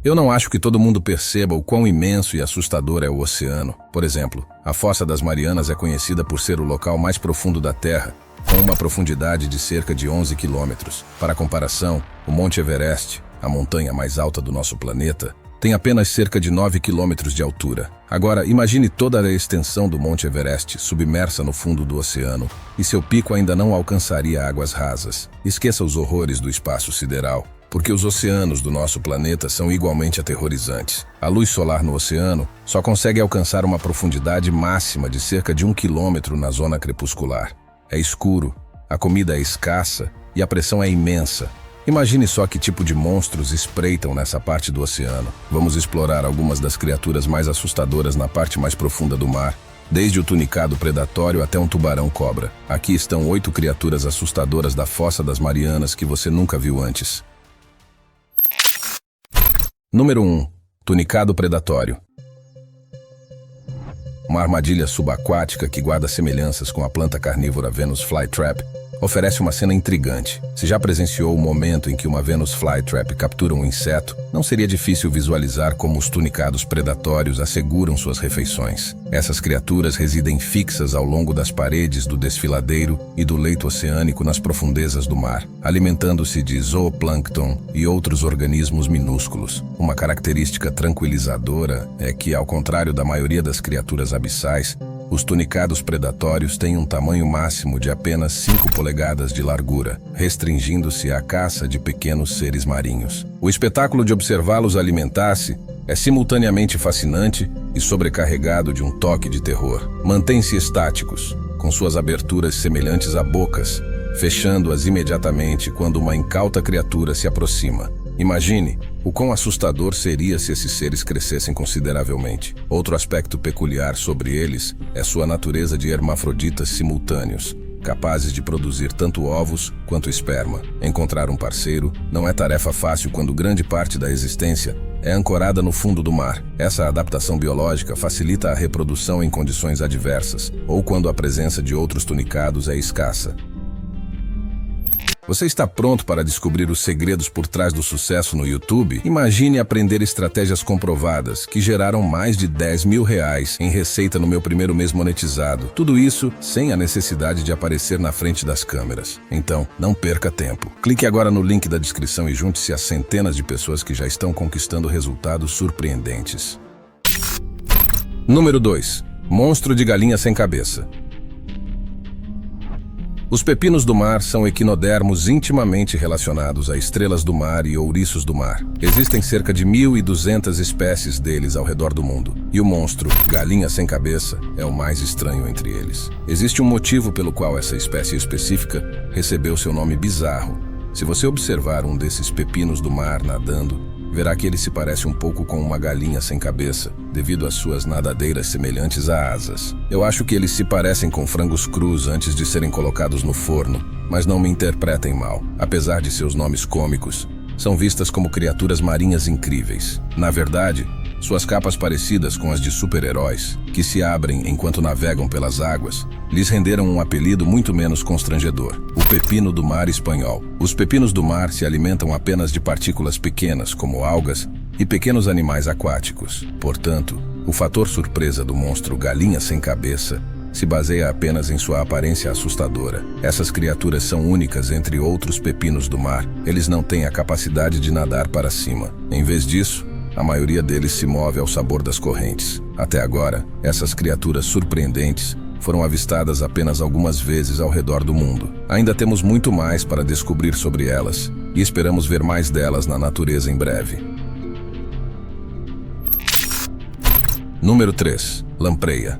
Eu não acho que todo mundo perceba o quão imenso e assustador é o oceano. Por exemplo, a Fossa das Marianas é conhecida por ser o local mais profundo da Terra, com uma profundidade de cerca de 11 quilômetros. Para comparação, o Monte Everest, a montanha mais alta do nosso planeta, tem apenas cerca de 9 quilômetros de altura. Agora, imagine toda a extensão do Monte Everest submersa no fundo do oceano e seu pico ainda não alcançaria águas rasas. Esqueça os horrores do espaço sideral, porque os oceanos do nosso planeta são igualmente aterrorizantes. A luz solar no oceano só consegue alcançar uma profundidade máxima de cerca de 1 quilômetro na zona crepuscular. É escuro, a comida é escassa e a pressão é imensa. Imagine só que tipo de monstros espreitam nessa parte do oceano. Vamos explorar algumas das criaturas mais assustadoras na parte mais profunda do mar, desde o tunicado predatório até um tubarão-cobra. Aqui estão 8 criaturas assustadoras da Fossa das Marianas que você nunca viu antes. Número 1. Tunicado predatório. Uma armadilha subaquática que guarda semelhanças com a planta carnívora Venus flytrap oferece uma cena intrigante. Se já presenciou o momento em que uma Venus flytrap captura um inseto, não seria difícil visualizar como os tunicados predatórios asseguram suas refeições. Essas criaturas residem fixas ao longo das paredes do desfiladeiro e do leito oceânico nas profundezas do mar, alimentando-se de zooplâncton e outros organismos minúsculos. Uma característica tranquilizadora é que, ao contrário da maioria das criaturas abissais, os tunicados predatórios têm um tamanho máximo de apenas 5 polegadas de largura, restringindo-se à caça de pequenos seres marinhos. O espetáculo de observá-los alimentar-se é simultaneamente fascinante e sobrecarregado de um toque de terror. Mantêm-se estáticos, com suas aberturas semelhantes a bocas, fechando-as imediatamente quando uma incauta criatura se aproxima. Imagine o quão assustador seria se esses seres crescessem consideravelmente. Outro aspecto peculiar sobre eles é sua natureza de hermafroditas simultâneos, capazes de produzir tanto ovos quanto esperma. Encontrar um parceiro não é tarefa fácil quando grande parte da existência é ancorada no fundo do mar. Essa adaptação biológica facilita a reprodução em condições adversas, ou quando a presença de outros tunicados é escassa. Você está pronto para descobrir os segredos por trás do sucesso no YouTube? Imagine aprender estratégias comprovadas que geraram mais de R$10.000 em receita no meu primeiro mês monetizado. Tudo isso sem a necessidade de aparecer na frente das câmeras. Então, não perca tempo. Clique agora no link da descrição e junte-se a centenas de pessoas que já estão conquistando resultados surpreendentes. Número 2. Monstro de galinha sem cabeça. Os pepinos do mar são equinodermos intimamente relacionados a estrelas do mar e ouriços do mar. Existem cerca de 1.200 espécies deles ao redor do mundo, e o monstro, galinha sem cabeça, é o mais estranho entre eles. Existe um motivo pelo qual essa espécie específica recebeu seu nome bizarro. Se você observar um desses pepinos do mar nadando, verá que ele se parece um pouco com uma galinha sem cabeça, devido às suas nadadeiras semelhantes a asas. Eu acho que eles se parecem com frangos crus antes de serem colocados no forno, mas não me interpretem mal. Apesar de seus nomes cômicos, são vistas como criaturas marinhas incríveis. Na verdade, suas capas parecidas com as de super-heróis, que se abrem enquanto navegam pelas águas, lhes renderam um apelido muito menos constrangedor: o pepino do mar espanhol. Os pepinos do mar se alimentam apenas de partículas pequenas, como algas, e pequenos animais aquáticos. Portanto, o fator surpresa do monstro galinha sem cabeça se baseia apenas em sua aparência assustadora. Essas criaturas são únicas entre outros pepinos do mar. Eles não têm a capacidade de nadar para cima. Em vez disso, a maioria deles se move ao sabor das correntes. Até agora, essas criaturas surpreendentes foram avistadas apenas algumas vezes ao redor do mundo. Ainda temos muito mais para descobrir sobre elas, e esperamos ver mais delas na natureza em breve. Número 3. Lampreia.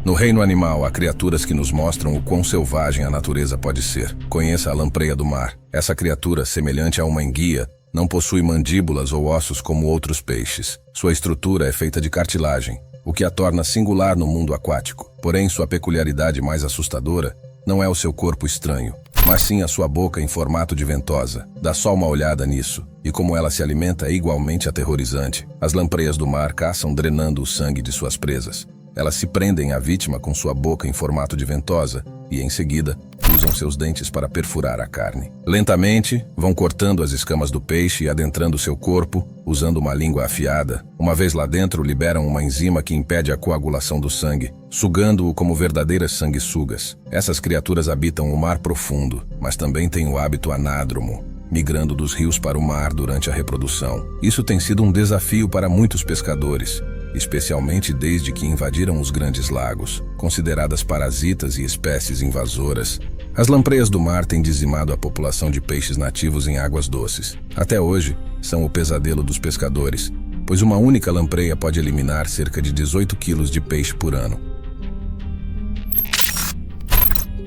No reino animal, há criaturas que nos mostram o quão selvagem a natureza pode ser. Conheça a lampreia do mar. Essa criatura, semelhante a uma enguia, não possui mandíbulas ou ossos como outros peixes. Sua estrutura é feita de cartilagem, o que a torna singular no mundo aquático. Porém, sua peculiaridade mais assustadora não é o seu corpo estranho, mas sim a sua boca em formato de ventosa. Dá só uma olhada nisso, e como ela se alimenta é igualmente aterrorizante. As lampreias do mar caçam drenando o sangue de suas presas. Elas se prendem à vítima com sua boca em formato de ventosa e, em seguida, usam seus dentes para perfurar a carne. Lentamente, vão cortando as escamas do peixe e adentrando seu corpo, usando uma língua afiada. Uma vez lá dentro, liberam uma enzima que impede a coagulação do sangue, sugando-o como verdadeiras sanguessugas. Essas criaturas habitam o mar profundo, mas também têm o hábito anádromo, migrando dos rios para o mar durante a reprodução. Isso tem sido um desafio para muitos pescadores, especialmente desde que invadiram os grandes lagos. Consideradas parasitas e espécies invasoras, as lampreias do mar têm dizimado a população de peixes nativos em águas doces. Até hoje, são o pesadelo dos pescadores, pois uma única lampreia pode eliminar cerca de 18 quilos de peixe por ano.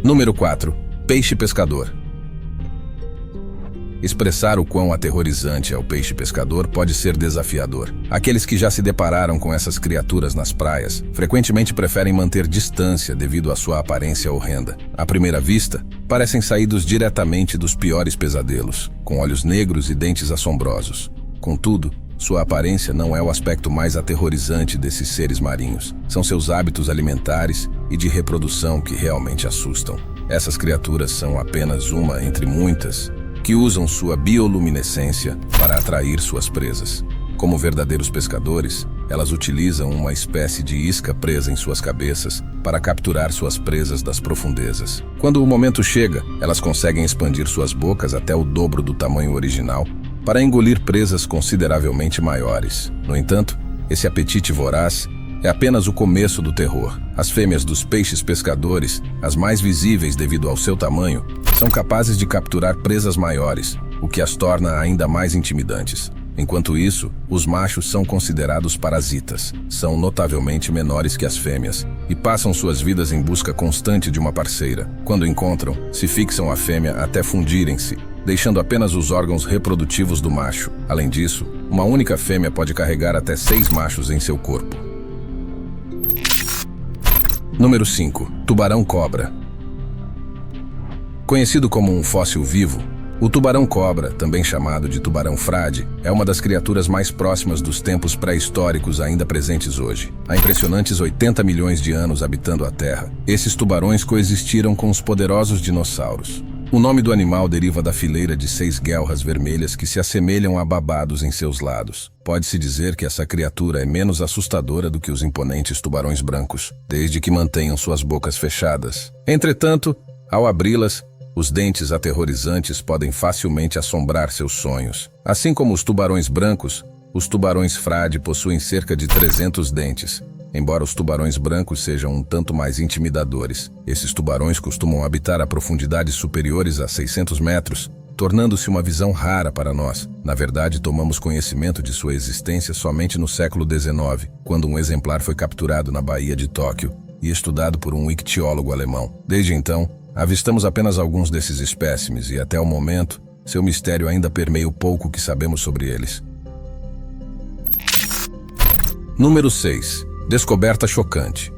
Número 4. Peixe pescador. Expressar o quão aterrorizante é o peixe pescador pode ser desafiador. Aqueles que já se depararam com essas criaturas nas praias frequentemente preferem manter distância devido à sua aparência horrenda. À primeira vista, parecem saídos diretamente dos piores pesadelos, com olhos negros e dentes assombrosos. Contudo, sua aparência não é o aspecto mais aterrorizante desses seres marinhos. São seus hábitos alimentares e de reprodução que realmente assustam. Essas criaturas são apenas uma entre muitas que usam sua bioluminescência para atrair suas presas. Como verdadeiros pescadores, elas utilizam uma espécie de isca presa em suas cabeças para capturar suas presas das profundezas. Quando o momento chega, elas conseguem expandir suas bocas até o dobro do tamanho original para engolir presas consideravelmente maiores. No entanto, esse apetite voraz é apenas o começo do terror. As fêmeas dos peixes pescadores, as mais visíveis devido ao seu tamanho, são capazes de capturar presas maiores, o que as torna ainda mais intimidantes. Enquanto isso, os machos são considerados parasitas, são notavelmente menores que as fêmeas e passam suas vidas em busca constante de uma parceira. Quando encontram, se fixam à fêmea até fundirem-se, deixando apenas os órgãos reprodutivos do macho. Além disso, uma única fêmea pode carregar até 6 machos em seu corpo. Número 5. Tubarão-cobra. Conhecido como um fóssil vivo, o tubarão-cobra, também chamado de tubarão-frade, é uma das criaturas mais próximas dos tempos pré-históricos ainda presentes hoje. Há impressionantes 80 milhões de anos habitando a Terra, esses tubarões coexistiram com os poderosos dinossauros. O nome do animal deriva da fileira de 6 guelras vermelhas que se assemelham a babados em seus lados. Pode-se dizer que essa criatura é menos assustadora do que os imponentes tubarões brancos, desde que mantenham suas bocas fechadas. Entretanto, ao abri-las, os dentes aterrorizantes podem facilmente assombrar seus sonhos. Assim como os tubarões brancos, os tubarões-frade possuem cerca de 300 dentes. Embora os tubarões brancos sejam um tanto mais intimidadores, esses tubarões costumam habitar a profundidades superiores a 600 metros, tornando-se uma visão rara para nós. Na verdade, tomamos conhecimento de sua existência somente no século XIX, quando um exemplar foi capturado na Baía de Tóquio e estudado por um ictiólogo alemão. Desde então, avistamos apenas alguns desses espécimes e, até o momento, seu mistério ainda permeia o pouco que sabemos sobre eles. Número 6. Descoberta chocante.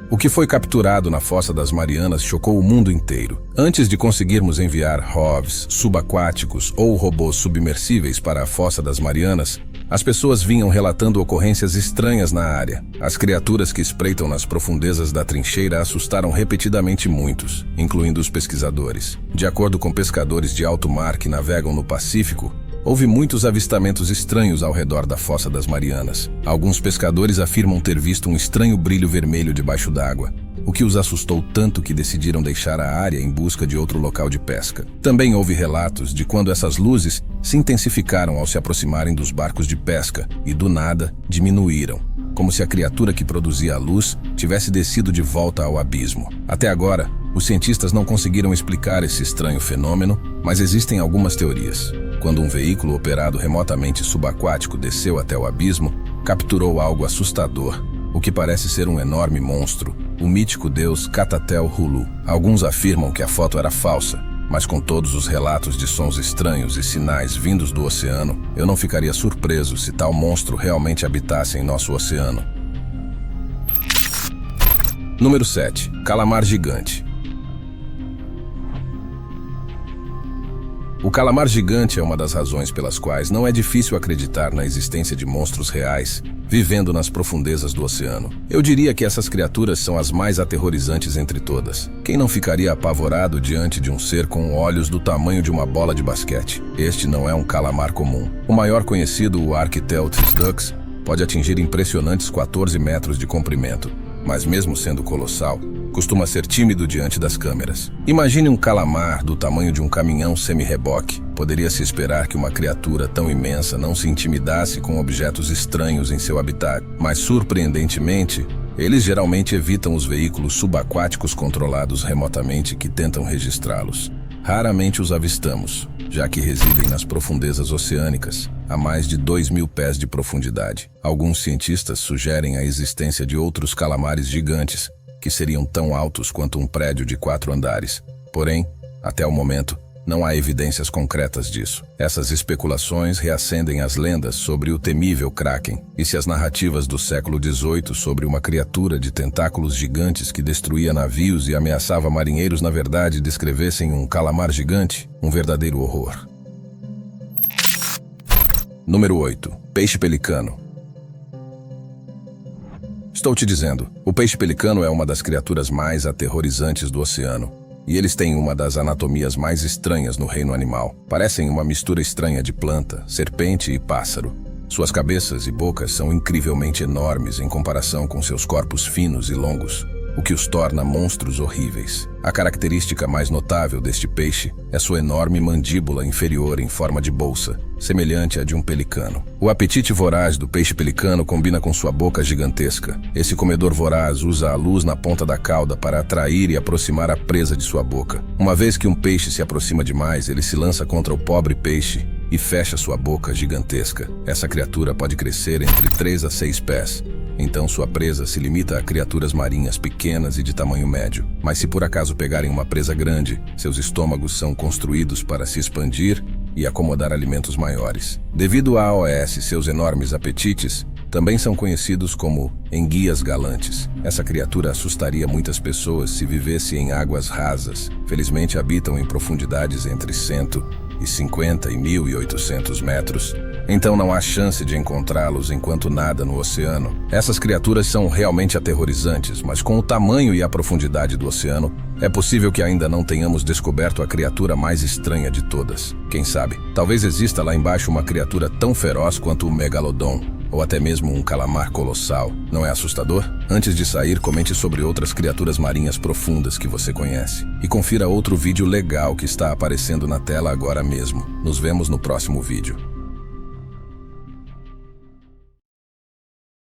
O que foi capturado na Fossa das Marianas chocou o mundo inteiro. Antes de conseguirmos enviar ROVs subaquáticos ou robôs submersíveis para a Fossa das Marianas, as pessoas vinham relatando ocorrências estranhas na área. As criaturas que espreitam nas profundezas da trincheira assustaram repetidamente muitos, incluindo os pesquisadores. De acordo com pescadores de alto mar que navegam no Pacífico, houve muitos avistamentos estranhos ao redor da Fossa das Marianas. Alguns pescadores afirmam ter visto um estranho brilho vermelho debaixo d'água, o que os assustou tanto que decidiram deixar a área em busca de outro local de pesca. Também houve relatos de quando essas luzes se intensificaram ao se aproximarem dos barcos de pesca e, do nada, diminuíram, como se a criatura que produzia a luz tivesse descido de volta ao abismo. Até agora, os cientistas não conseguiram explicar esse estranho fenômeno, mas existem algumas teorias. Quando um veículo operado remotamente subaquático desceu até o abismo, capturou algo assustador, o que parece ser um enorme monstro, o mítico deus Katatel-Hulu. Alguns afirmam que a foto era falsa, mas com todos os relatos de sons estranhos e sinais vindos do oceano, eu não ficaria surpreso se tal monstro realmente habitasse em nosso oceano. Número 7. Calamar gigante. O calamar gigante é uma das razões pelas quais não é difícil acreditar na existência de monstros reais vivendo nas profundezas do oceano. Eu diria que essas criaturas são as mais aterrorizantes entre todas. Quem não ficaria apavorado diante de um ser com olhos do tamanho de uma bola de basquete? Este não é um calamar comum. O maior conhecido, o Archaeopteryx dux, pode atingir impressionantes 14 metros de comprimento, mas mesmo sendo colossal, costuma ser tímido diante das câmeras. Imagine um calamar do tamanho de um caminhão semi-reboque. Poderia-se esperar que uma criatura tão imensa não se intimidasse com objetos estranhos em seu habitat, mas surpreendentemente, eles geralmente evitam os veículos subaquáticos controlados remotamente que tentam registrá-los. Raramente os avistamos, já que residem nas profundezas oceânicas, a mais de 2.000 pés de profundidade. Alguns cientistas sugerem a existência de outros calamares gigantes, que seriam tão altos quanto um prédio de 4 andares. Porém, até o momento, não há evidências concretas disso. Essas especulações reacendem as lendas sobre o temível Kraken. E se as narrativas do século XVIII sobre uma criatura de tentáculos gigantes que destruía navios e ameaçava marinheiros na verdade descrevessem um calamar gigante? Um verdadeiro horror. Número 8. Peixe pelicano. Estou te dizendo, o peixe pelicano é uma das criaturas mais aterrorizantes do oceano. E eles têm uma das anatomias mais estranhas no reino animal. Parecem uma mistura estranha de planta, serpente e pássaro. Suas cabeças e bocas são incrivelmente enormes em comparação com seus corpos finos e longos, o que os torna monstros horríveis. A característica mais notável deste peixe é sua enorme mandíbula inferior em forma de bolsa, semelhante à de um pelicano. O apetite voraz do peixe pelicano combina com sua boca gigantesca. Esse comedor voraz usa a luz na ponta da cauda para atrair e aproximar a presa de sua boca. Uma vez que um peixe se aproxima demais, ele se lança contra o pobre peixe e fecha sua boca gigantesca. Essa criatura pode crescer entre 3 a 6 pés. Então sua presa se limita a criaturas marinhas pequenas e de tamanho médio. Mas se por acaso pegarem uma presa grande, seus estômagos são construídos para se expandir e acomodar alimentos maiores. Devido a AOS e seus enormes apetites, também são conhecidos como enguias galantes. Essa criatura assustaria muitas pessoas se vivesse em águas rasas. Felizmente habitam em profundidades entre 150 e 1.800 metros. Então não há chance de encontrá-los enquanto nada no oceano. Essas criaturas são realmente aterrorizantes, mas com o tamanho e a profundidade do oceano, é possível que ainda não tenhamos descoberto a criatura mais estranha de todas. Quem sabe, talvez exista lá embaixo uma criatura tão feroz quanto o megalodon, ou até mesmo um calamar colossal. Não é assustador? Antes de sair, comente sobre outras criaturas marinhas profundas que você conhece. E confira outro vídeo legal que está aparecendo na tela agora mesmo. Nos vemos no próximo vídeo.